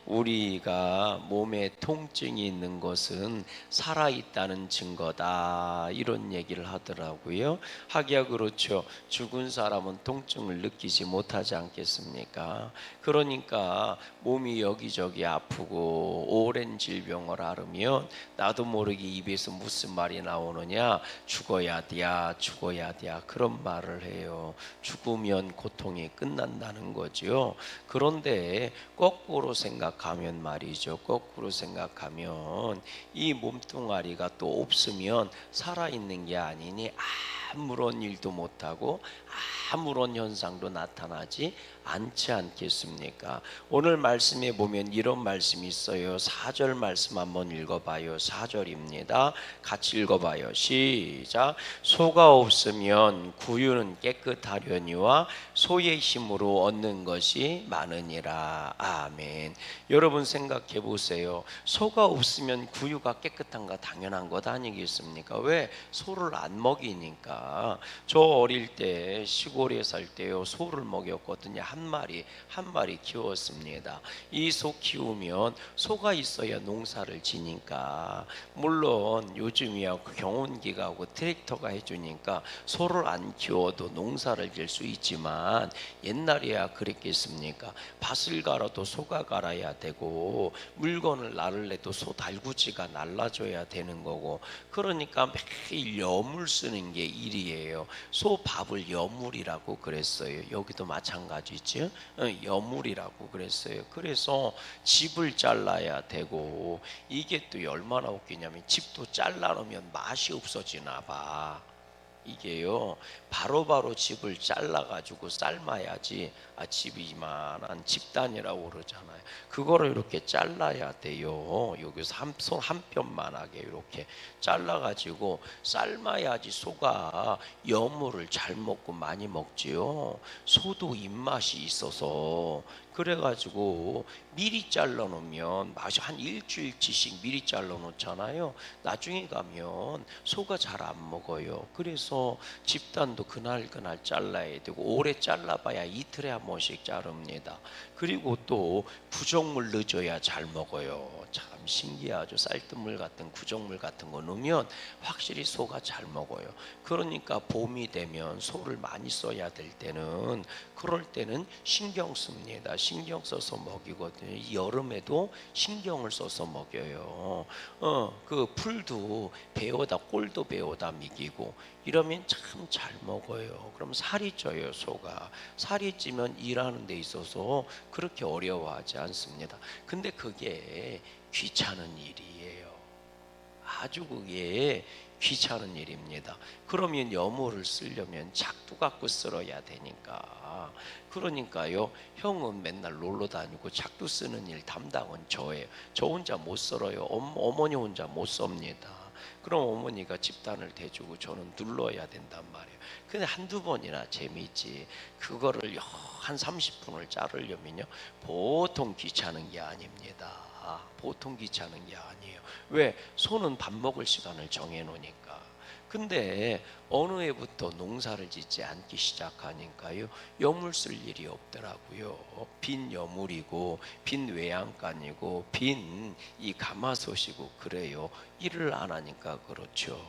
우리가 몸에 통증이 있는 것은 살아있다는 증거다, 이런 얘기를 하더라고요. 하기야 그렇죠. 죽은 사람은 통증을 느끼지 못하지 않겠습니까? 그러니까 몸이 여기저기 아프고 오랜 질병을 앓으면 나도 모르게 입에서 무슨 말이 나오느냐, 죽어야 돼야, 죽어야 돼야, 그런 말을 해요. 죽으면 고통이 끝난다는 거죠. 그런데 거꾸로 생각하면 말이죠. 거꾸로 생각하면 이 몸뚱아리가 또 없으면 살아있는 게 아니니 아무런 일도 못하고 아무런 현상도 나타나지 않지 않겠습니까? 오늘 말씀에 보면 이런 말씀이 있어요. 4절 말씀 한번 읽어봐요. 4절입니다. 같이 읽어봐요. 시작. 소가 없으면 구유는 깨끗하려니와 소의 힘으로 얻는 것이 많으니라. 아멘. 여러분 생각해 보세요. 소가 없으면 구유가 깨끗한가? 당연한 것 아니겠습니까? 왜? 소를 안 먹이니까. 저 어릴 때 시골에 살 때요, 소를 먹였거든요. 한 마리 키웠습니다. 이 소 키우면 소가 있어야 농사를 지니까, 물론 요즘이야 경운기가 하고 트랙터가 해주니까 소를 안 키워도 농사를 질 수 있지만, 옛날에야 그랬겠습니까? 밭을 갈아도 소가 갈아야 되고, 물건을 나르래도 소 달구지가 날라줘야 되는 거고, 그러니까 매일 여물 쓰는 게 일이에요. 소 밥을 여물이라고 그랬어요. 여기도 마찬가지죠. 여물이라고 그랬어요. 그래서 집을 잘라야 되고, 이게 또 얼마나 웃기냐면 집도 잘라놓으면 맛이 없어지나 봐. 이게요, 바로바로 집을 잘라가지고 삶아야지 집이 이만한 집단이라고 그러잖아요. 그거를 이렇게 잘라야 돼요. 여기서 손 한 뼘만하게 이렇게 잘라가지고 삶아야지 소가 여물을 잘 먹고 많이 먹지요. 소도 입맛이 있어서, 그래가지고 미리 잘라 놓으면 맛이, 한 일주일치씩 미리 잘라 놓잖아요. 나중에 가면 소가 잘 안 먹어요. 그래서 집단도 그날 잘라야 되고, 오래 잘라봐야 이틀에 한 번씩 자릅니다. 그리고 또 구정물 넣어줘야 잘 먹어요. 참 신기하죠. 쌀뜨물 같은 구정물 같은 거 넣으면 확실히 소가 잘 먹어요. 그러니까 봄이 되면 소를 많이 써야 될 때는, 그럴 때는 신경 씁니다. 신경 써서 먹이거든요. 여름에도 신경을 써서 먹여요. 그 풀도 베어다, 꼴도 베어다 먹이고, 이러면 참 잘 먹어요. 그럼 살이 쪄요. 소가 살이 찌면 일하는 데 있어서 그렇게 어려워하지 않습니다. 근데 그게 귀찮은 일이에요. 아주 그게 귀찮은 일입니다. 그러면 여물을 쓰려면 작두 갖고 쓸어야 되니까. 그러니까요, 형은 맨날 놀러 다니고 작두 쓰는 일 담당은 저예요. 저 혼자 못 썰어요. 어머니 혼자 못 썹니다. 그럼 어머니가 집단을 대주고 저는 눌러야 된단 말이에요. 근데 한두 번이나 재미있지, 그거를 한 30분을 자르려면요, 보통 귀찮은 게 아닙니다. 보통 귀찮은 게 아니에요. 왜? 소는 밥 먹을 시간을 정해 놓으니까. 근데 어느 해부터 농사를 짓지 않기 시작하니까요, 여물 쓸 일이 없더라고요. 빈 여물이고 빈 외양간이고 빈 이 가마솥이고 그래요. 일을 안 하니까 그렇죠.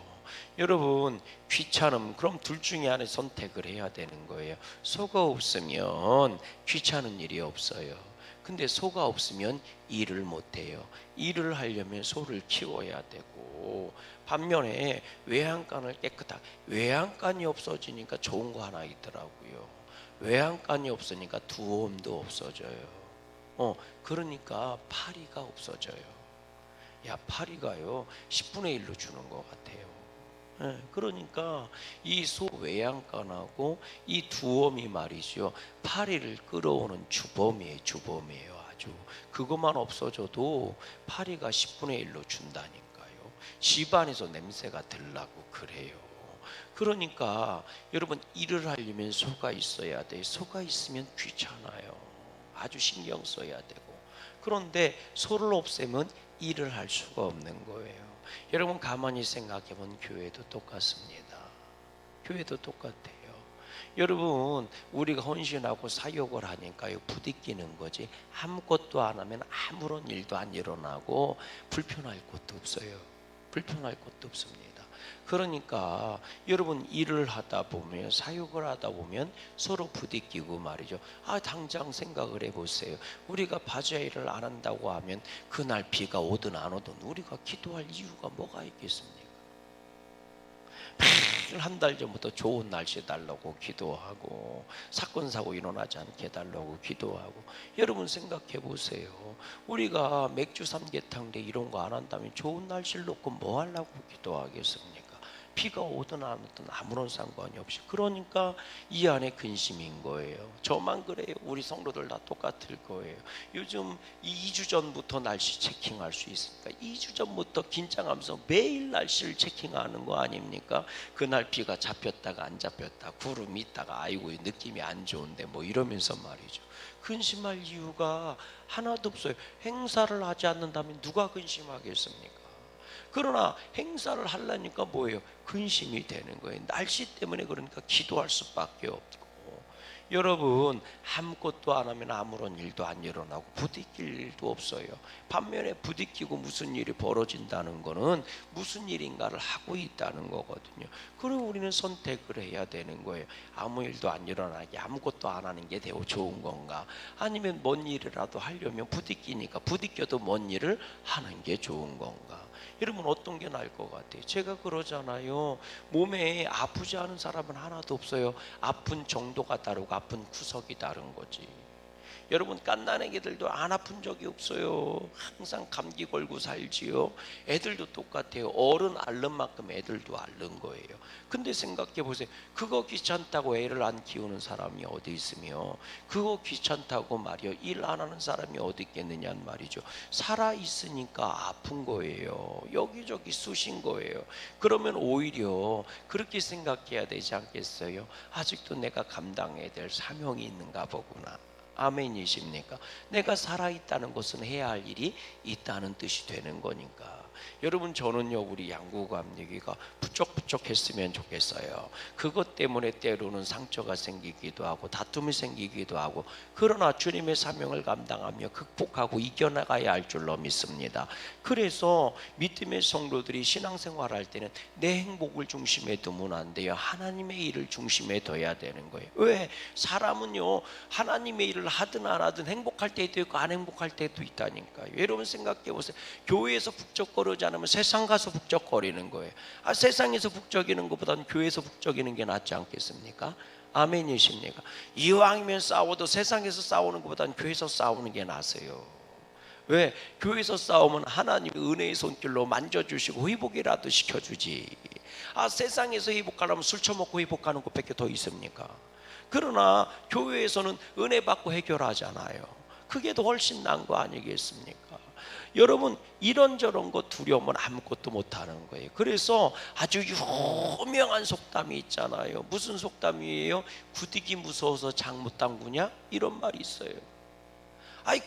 여러분, 귀찮음, 그럼 둘 중에 하나 선택을 해야 되는 거예요. 소가 없으면 귀찮은 일이 없어요. 근데 소가 없으면 일을 못해요. 일을 하려면 소를 키워야 되고, 반면에 외양간을 깨끗하게, 외양간이 없어지니까 좋은 거 하나 있더라고요. 외양간이 없으니까 두엄도 없어져요. 그러니까 파리가 없어져요. 야, 파리가요 10분의 1로 주는 것 같아요. 그러니까 이 소 외양간하고 이 두엄이 말이죠, 파리를 끌어오는 주범이에요. 아주 그것만 없어져도 파리가 10분의 1로 준다니까요. 집안에서 냄새가 들라고 그래요. 그러니까 여러분, 일을 하려면 소가 있어야 돼. 소가 있으면 귀찮아요. 아주 신경 써야 되고. 그런데 소를 없애면 일을 할 수가 없는 거예요. 여러분 가만히 생각해보면 교회도 똑같습니다. 교회도 똑같아요. 여러분, 우리가 헌신하고 사역을 하니까요, 부딪히는 거지. 아무것도 안 하면 아무런 일도 안 일어나고 불편할 것도 없어요. 불편할 것도 없습니다. 그러니까 여러분, 일을 하다 보면, 사역을 하다 보면 서로 부딪히고 말이죠. 당장 생각을 해보세요. 우리가 바자회를 안 한다고 하면 그날 비가 오든 안 오든 우리가 기도할 이유가 뭐가 있겠습니까? 매일 한 달 전부터 좋은 날씨 달라고 기도하고, 사건 사고 일어나지 않게 달라고 기도하고. 여러분 생각해 보세요. 우리가 맥주 삼계탕 이런 거 안 한다면 좋은 날씨를 놓고 뭐 하려고 기도하겠습니까? 비가 오든 안 오든 아무런 상관이 없이. 그러니까 이 안에 근심인 거예요. 저만 그래요? 우리 성도들 다 똑같을 거예요. 요즘 2주 전부터 날씨 체킹할 수 있으니까 2주 전부터 긴장하면서 매일 날씨를 체킹하는 거 아닙니까? 그날 비가 잡혔다가 안 잡혔다, 구름이 있다가 아이고 느낌이 안 좋은데 뭐 이러면서 말이죠. 근심할 이유가 하나도 없어요. 행사를 하지 않는다면 누가 근심하겠습니까? 그러나 행사를 하려니까 뭐예요? 근심이 되는 거예요. 날씨 때문에. 그러니까 기도할 수밖에 없고. 여러분, 아무것도 안 하면 아무런 일도 안 일어나고 부딪힐 일도 없어요. 반면에 부딪히고 무슨 일이 벌어진다는 거는 무슨 일인가를 하고 있다는 거거든요. 그럼 우리는 선택을 해야 되는 거예요. 아무 일도 안 일어나게 아무것도 안 하는 게 더 좋은 건가? 아니면 뭔 일이라도 하려면 부딪히니까 부딪혀도 뭔 일을 하는 게 좋은 건가? 여러분, 어떤 게 나을 것 같아요? 제가 그러잖아요. 몸에 아프지 않은 사람은 하나도 없어요. 아픈 정도가 다르고 아픈 구석이 다른 거지. 여러분, 갓난애기들도 안 아픈 적이 없어요. 항상 감기 걸고 살지요. 애들도 똑같아요. 어른 앓는 만큼 애들도 앓는 거예요. 근데 생각해 보세요. 그거 귀찮다고 애를 안 키우는 사람이 어디 있으며, 그거 귀찮다고 말이요 일 안 하는 사람이 어디 있겠느냐 말이죠. 살아 있으니까 아픈 거예요. 여기저기 쑤신 거예요. 그러면 오히려 그렇게 생각해야 되지 않겠어요? 아직도 내가 감당해야 될 사명이 있는가 보구나. 아멘이십니까? 내가 살아있다는 것은 해야 할 일이 있다는 뜻이 되는 거니까. 여러분, 저는요 우리 양구감리기가 부쩍부쩍했으면 좋겠어요. 그것 때문에 때로는 상처가 생기기도 하고 다툼이 생기기도 하고, 그러나 주님의 사명을 감당하며 극복하고 이겨나가야 할 줄로 믿습니다. 그래서 믿음의 성도들이 신앙생활할 때는 내 행복을 중심에 두면 안 돼요. 하나님의 일을 중심에 둬야 되는 거예요. 왜? 사람은요 하나님의 일을 하든 안 하든 행복할 때도 있고 안 행복할 때도 있다니까요. 여러분 생각해 보세요. 교회에서 북적거리지 않으면 세상 가서 북적거리는 거예요. 세상에서 북적이는 것보다는 교회에서 북적이는 게 낫지 않겠습니까? 아멘이십니까? 이왕이면 싸워도 세상에서 싸우는 것보다는 교회에서 싸우는 게 낫어요. 왜? 교회에서 싸우면 하나님의 은혜의 손길로 만져주시고 회복이라도 시켜주지. 세상에서 회복하려면 술 처먹고 회복하는 것밖에 더 있습니까? 그러나 교회에서는 은혜 받고 해결하잖아요. 그게 더 훨씬 나은 거 아니겠습니까? 여러분, 이런저런 거 두려우면 아무것도 못하는 거예요. 그래서 아주 유명한 속담이 있잖아요. 무슨 속담이에요? 구득이 무서워서 장 못 담그냐? 이런 말이 있어요.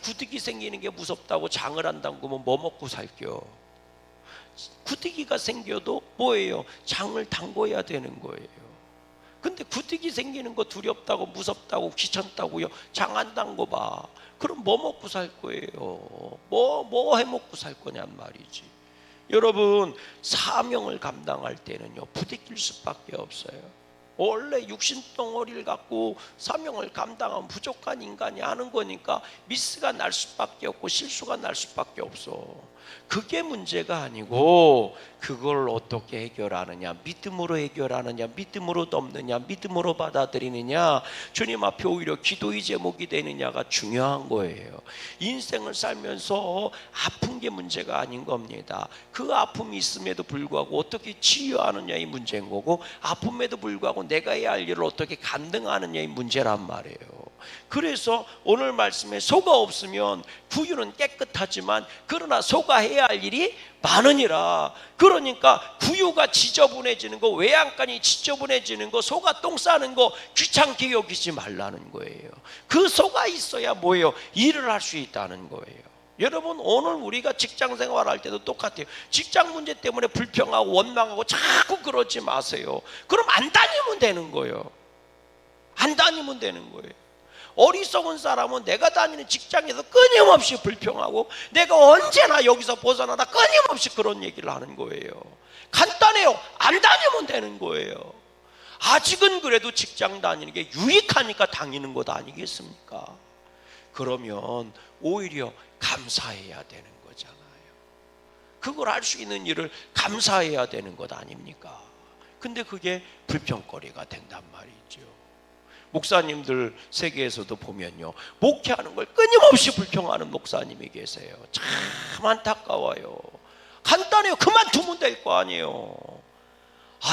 구득이 생기는 게 무섭다고 장을 안 담그면 뭐 먹고 살겨? 구득이가 생겨도 뭐예요? 장을 담궈야 되는 거예요. 근데 구득이 생기는 거 두렵다고 무섭다고 귀찮다고요 장 안 담궈봐. 그럼 뭐 먹고 살 거예요? 뭐 해먹고 살 거냔 말이지. 여러분, 사명을 감당할 때는요 부딪힐 수밖에 없어요. 원래 육신 덩어리를 갖고 사명을 감당하면 부족한 인간이 하는 거니까 미스가 날 수밖에 없고 실수가 날 수밖에 없어. 그게 문제가 아니고 그걸 어떻게 해결하느냐, 믿음으로 해결하느냐, 믿음으로 덮느냐, 믿음으로 받아들이느냐, 주님 앞에 오히려 기도의 제목이 되느냐가 중요한 거예요. 인생을 살면서 아픈 게 문제가 아닌 겁니다. 그 아픔이 있음에도 불구하고 어떻게 치유하느냐의 문제인 거고, 아픔에도 불구하고 내가 해야 할 일을 어떻게 감당하느냐의 문제란 말이에요. 그래서 오늘 말씀에 소가 없으면 구유는 깨끗하지만 그러나 소가 해야 할 일이 많으니라. 그러니까 구유가 지저분해지는 거, 외양간이 지저분해지는 거, 소가 똥 싸는 거 귀찮게 여기지 말라는 거예요. 그 소가 있어야 뭐예요? 일을 할 수 있다는 거예요. 여러분, 오늘 우리가 직장 생활할 때도 똑같아요. 직장 문제 때문에 불평하고 원망하고 자꾸 그러지 마세요. 그럼 안 다니면 되는 거예요. 안 다니면 되는 거예요. 어리석은 사람은 내가 다니는 직장에서 끊임없이 불평하고 내가 언제나 여기서 벗어나다 끊임없이 그런 얘기를 하는 거예요. 간단해요. 안 다니면 되는 거예요. 아직은 그래도 직장 다니는 게 유익하니까 다니는 것 아니겠습니까? 그러면 오히려 감사해야 되는 거잖아요. 그걸 할 수 있는 일을 감사해야 되는 것 아닙니까? 근데 그게 불평거리가 된단 말이죠. 목사님들 세계에서도 보면요, 목회하는 걸 끊임없이 불평하는 목사님이 계세요. 참 안타까워요. 간단해요. 그만두면 될 거 아니에요.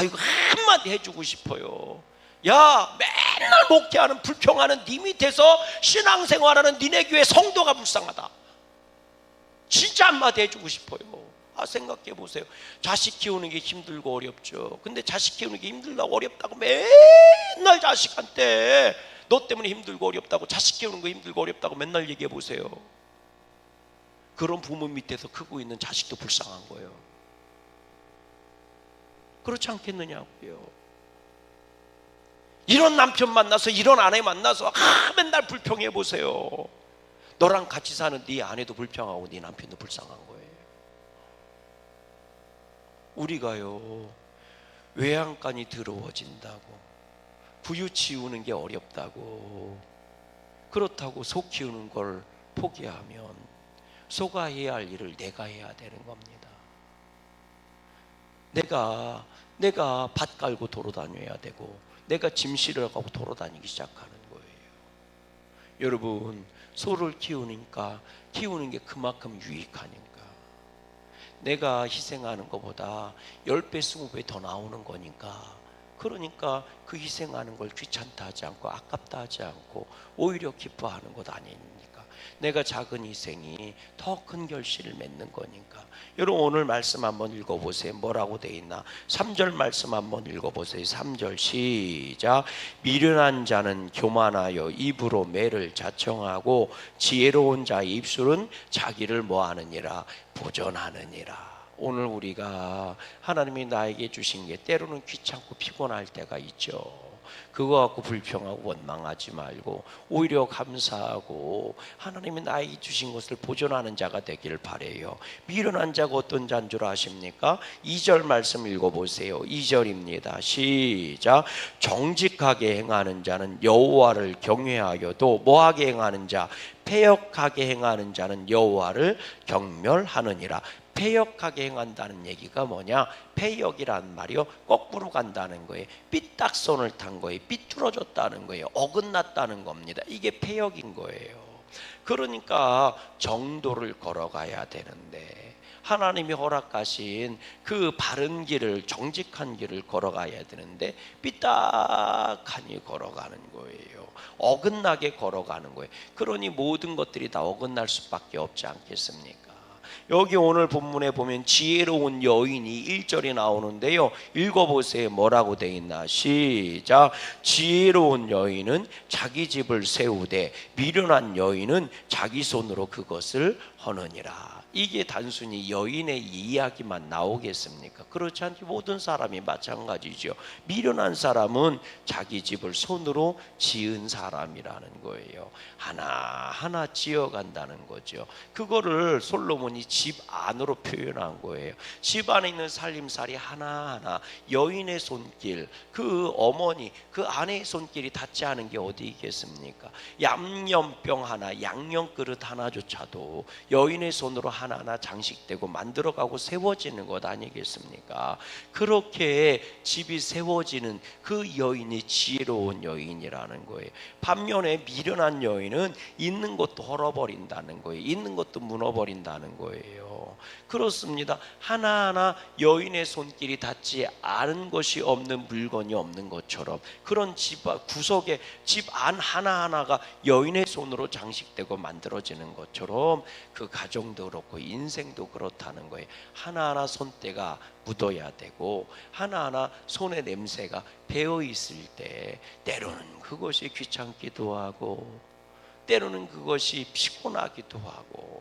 이거 한마디 해주고 싶어요. 야, 맨날 목회하는 불평하는 네 밑에서 신앙생활하는 니네 교회 성도가 불쌍하다. 진짜 한마디 해주고 싶어요. 생각해 보세요. 자식 키우는 게 힘들고 어렵죠. 근데 자식 키우는 게 힘들다고 어렵다고 맨날 자식한테 너 때문에 힘들고 어렵다고, 자식 키우는 거 힘들고 어렵다고 맨날 얘기해 보세요. 그런 부모 밑에서 크고 있는 자식도 불쌍한 거예요. 그렇지 않겠느냐고요. 이런 남편 만나서 이런 아내 만나서 맨날 불평해 보세요. 너랑 같이 사는 네 아내도 불평하고 네 남편도 불쌍한 거예요. 우리가요, 외양간이 더러워진다고, 부유 치우는 게 어렵다고, 그렇다고 소 키우는 걸 포기하면 소가 해야 할 일을 내가 해야 되는 겁니다. 내가 밭 깔고 돌아다녀야 되고, 내가 짐 실으라고 돌아다니기 시작하는 거예요. 여러분, 소를 키우니까 키우는 게 그만큼 유익하니까 내가 희생하는 것보다 10배, 20배 더 나오는 거니까, 그러니까 그 희생하는 걸 귀찮다 하지 않고 아깝다 하지 않고 오히려 기뻐하는 것 아닙니까? 내가 작은 희생이 더 큰 결실을 맺는 거니까. 여러분, 오늘 말씀 한번 읽어보세요. 뭐라고 돼 있나? 3절 말씀 한번 읽어보세요. 3절 시작. 미련한 자는 교만하여 입으로 매를 자청하고 지혜로운 자의 입술은 자기를 뭐하느니라? 보전하느니라. 오늘 우리가 하나님이 나에게 주신 게 때로는 귀찮고 피곤할 때가 있죠. 그거 갖고 불평하고 원망하지 말고 오히려 감사하고 하나님이 나에게 주신 것을 보존하는 자가 되기를 바라요. 미련한 자가 어떤 자인 줄 아십니까? 2절 말씀 읽어보세요. 2절입니다. 시작. 정직하게 행하는 자는 여호와를 경외하여도 뭐하게 행하는 자? 패역하게 행하는 자는 여호와를 경멸하느니라. 패역하게 행한다는 얘기가 뭐냐? 패역이란 말이요, 거꾸로 간다는 거예요. 삐딱선을 탄 거예요. 삐뚤어졌다는 거예요. 어긋났다는 겁니다. 이게 패역인 거예요. 그러니까 정도를 걸어가야 되는데 하나님이 허락하신 그 바른 길을, 정직한 길을 걸어가야 되는데 삐딱하니 걸어가는 거예요. 어긋나게 걸어가는 거예요. 그러니 모든 것들이 다 어긋날 수밖에 없지 않겠습니까? 여기 오늘 본문에 보면 지혜로운 여인이 1절이 나오는데요, 읽어보세요. 뭐라고 돼 있나? 시작. 지혜로운 여인은 자기 집을 세우되 미련한 여인은 자기 손으로 그것을 허느니라. 이게 단순히 여인의 이야기만 나오겠습니까? 그렇지 않지. 모든 사람이 마찬가지죠. 미련한 사람은 자기 집을 손으로 지은 사람이라는 거예요. 하나하나 지어간다는 거죠. 그거를 솔로몬이 집 안으로 표현한 거예요. 집 안에 있는 살림살이 하나하나, 여인의 손길, 그 어머니, 그 아내의 손길이 닿지 않은 게 어디 있겠습니까? 양념병 하나, 양념 그릇 하나조차도 여인의 손으로 하나하나 장식되고 만들어가고 세워지는 것 아니겠습니까? 그렇게 집이 세워지는 그 여인이 지혜로운 여인이라는 거예요. 반면에 미련한 여인은 있는 것도 헐어버린다는 거예요. 있는 것도 무너버린다는 거예요. 그렇습니다. 하나하나 여인의 손길이 닿지 않은 것이 없는 물건이 없는 것처럼, 그런 집 구석에 집 안 하나하나가 여인의 손으로 장식되고 만들어지는 것처럼 그 가정도 그렇고 인생도 그렇다는 거예요. 하나하나 손때가 묻어야 되고 하나하나 손의 냄새가 배어 있을 때 때로는 그것이 귀찮기도 하고 때로는 그것이 피곤하기도 하고.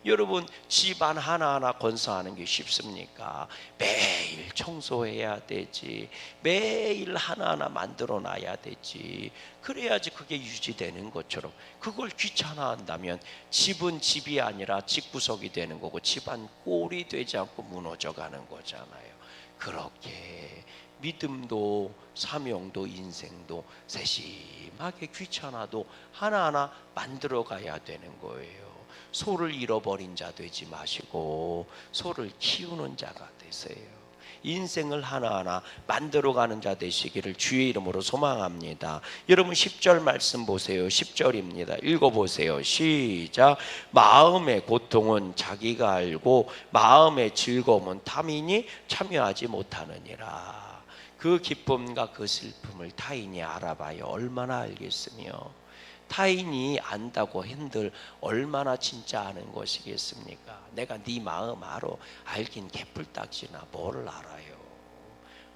여러분, 집안 하나하나 건설하는 게 쉽습니까? 매일 청소해야 되지, 매일 하나하나 만들어 놔야 되지. 그래야지 그게 유지되는 것처럼, 그걸 귀찮아한다면 집은 집이 아니라 집구석이 되는 거고, 집안 꼴이 되지 않고 무너져 가는 거잖아요. 그렇게 믿음도 사명도 인생도 세심하게 귀찮아도 하나하나 만들어 가야 되는 거예요. 소를 잃어버린 자 되지 마시고 소를 키우는 자가 되세요. 인생을 하나하나 만들어가는 자 되시기를 주의 이름으로 소망합니다. 여러분 10절 말씀 보세요. 10절입니다. 읽어보세요. 시작. 마음의 고통은 자기가 알고 마음의 즐거움은 타인이 참여하지 못하느니라. 그 기쁨과 그 슬픔을 타인이 알아봐야 얼마나 알겠으며, 타인이 안다고 한들 얼마나 진짜 아는 것이겠습니까? 내가 네 마음 알아. 알긴 개뿔딱지나 뭘 알아요.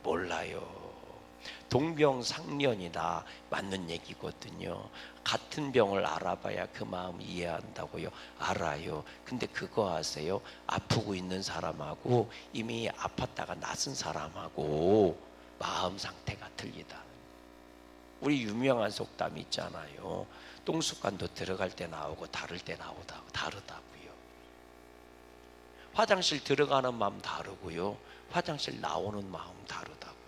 몰라요. 동병상련이다, 맞는 얘기거든요. 같은 병을 알아봐야 그 마음 이해한다고요. 알아요. 근데 그거 아세요? 아프고 있는 사람하고 이미 아팠다가 낫은 사람하고 마음 상태가 틀리다. 우리 유명한 속담 있잖아요. 똥습관도 들어갈 때 나오고 다를 때 다르다고요. 화장실 들어가는 마음 다르고요, 화장실 나오는 마음 다르다고요.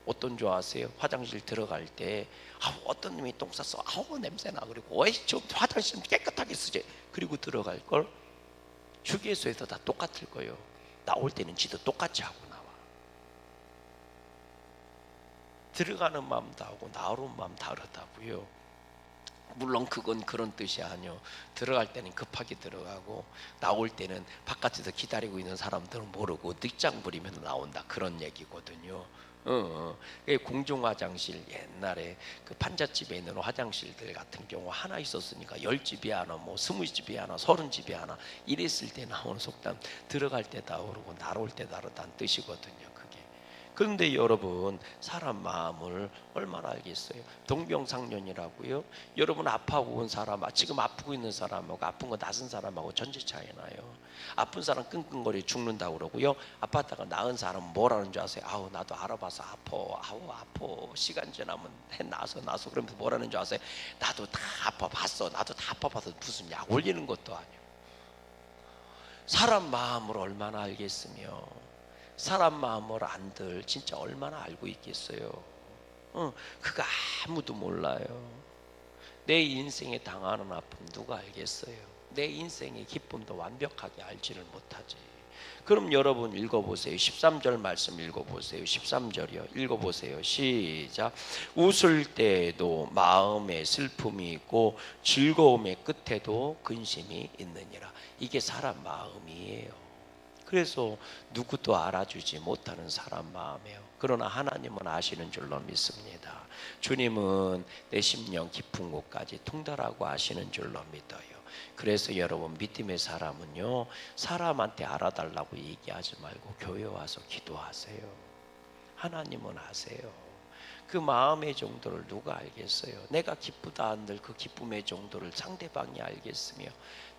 어떤 줄 아세요? 화장실 들어갈 때 어떤 놈이 똥 쌌어, 냄새나. 그리고 좀 화장실 깨끗하게 쓰지. 그리고 들어갈 걸 휴게소에서 다 똑같을 거예요. 나올 때는 지도 똑같이 하고 나와. 들어가는 마음 다르고 나오는 마음 다르다고요. 물론 그건 그런 뜻이 아니요. 들어갈 때는 급하게 들어가고 나올 때는 바깥에서 기다리고 있는 사람들은 모르고 늦장 부리면 나온다, 그런 얘기거든요. 공중 화장실, 옛날에 그 판잣집에 있는 화장실들 같은 경우 하나 있었으니까 10집이 하나, 뭐 20집이 하나, 30집이 하나 이랬을 때 나오는 속담, 들어갈 때 다르고 나올 때 다르다는 뜻이거든요. 그런데 여러분, 사람 마음을 얼마나 알겠어요? 동병상련이라고요. 여러분 아파하고 온 사람, 지금 아프고 있는 사람하고 아픈 거 낫은 사람하고 전체 차이 나요. 아픈 사람 끙끙거리 죽는다고 그러고요, 아팠다가 나은 사람은 뭐라는 줄 아세요? 아우 나도 알아봐서 아파, 아파. 시간 지나면 나서 그러면서 뭐라는 줄 아세요? 나도 다 아파봤어, 나도 다 아파봐서 무슨 약 올리는 것도 아니고. 사람 마음을 얼마나 알겠으며, 사람 마음을 안들 진짜 얼마나 알고 있겠어요. 그거 아무도 몰라요. 내 인생에 당하는 아픔 누가 알겠어요? 내 인생의 기쁨도 완벽하게 알지를 못하지. 그럼 여러분 읽어보세요. 13절 말씀 읽어보세요. 13절이요. 읽어보세요. 시작. 웃을 때에도 마음에 슬픔이 있고 즐거움의 끝에도 근심이 있느니라. 이게 사람 마음이에요. 그래서 누구도 알아주지 못하는 사람 마음이에요. 그러나 하나님은 아시는 줄로 믿습니다. 주님은 내 심령 깊은 곳까지 통달하고 아시는 줄로 믿어요. 그래서 여러분, 믿음의 사람은요, 사람한테 알아달라고 얘기하지 말고 교회 와서 기도하세요. 하나님은 아세요. 그 마음의 정도를 누가 알겠어요? 내가 기쁘다 한들 그 기쁨의 정도를 상대방이 알겠으며,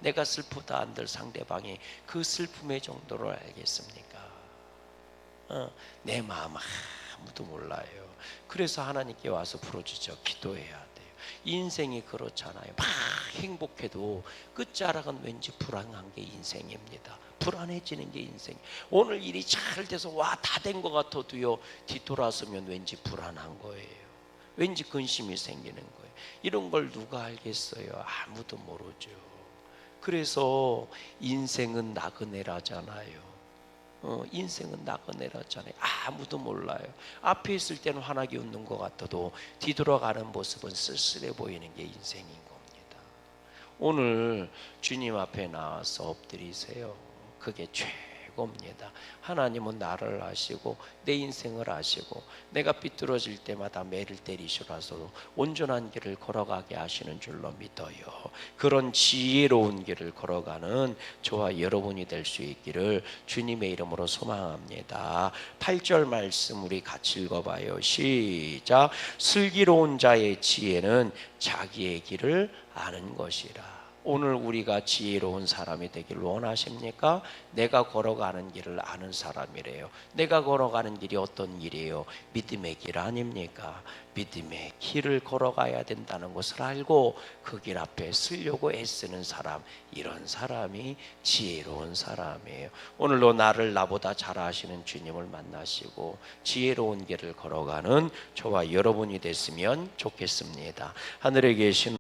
내가 슬프다 한들 상대방이 그 슬픔의 정도를 알겠습니까? 내 마음 아무도 몰라요. 그래서 하나님께 와서 부르짖어 기도해야 돼요. 인생이 그렇잖아요. 막 행복해도 끝자락은 왠지 불안한 게 인생입니다. 불안해지는 게 인생. 오늘 일이 잘 돼서 다 된 것 같아도요, 뒤돌아서면 왠지 불안한 거예요. 왠지 근심이 생기는 거예요. 이런 걸 누가 알겠어요? 아무도 모르죠. 그래서 인생은 나그네라잖아요. 인생은 나그네라잖아요. 아무도 몰라요. 앞에 있을 때는 환하게 웃는 것 같아도 뒤돌아가는 모습은 쓸쓸해 보이는 게 인생인 겁니다. 오늘 주님 앞에 나와서 엎드리세요. 그게 알고 옵니다. 하나님은 나를 아시고 내 인생을 아시고 내가 삐뚤어질 때마다 매를 때리시라서도 온전한 길을 걸어가게 하시는 줄로 믿어요. 그런 지혜로운 길을 걸어가는 저와 여러분이 될 수 있기를 주님의 이름으로 소망합니다. 8절 말씀 우리 같이 읽어봐요. 시작. 슬기로운 자의 지혜는 자기의 길을 아는 것이라. 오늘 우리가 지혜로운 사람이 되길 원하십니까? 내가 걸어가는 길을 아는 사람이래요. 내가 걸어가는 길이 어떤 길이에요? 믿음의 길 아닙니까? 믿음의 길을 걸어가야 된다는 것을 알고 그 길 앞에 서려고 애쓰는 사람, 이런 사람이 지혜로운 사람이에요. 오늘도 나를 나보다 잘 아시는 주님을 만나시고 지혜로운 길을 걸어가는 저와 여러분이 됐으면 좋겠습니다. 하늘에 계신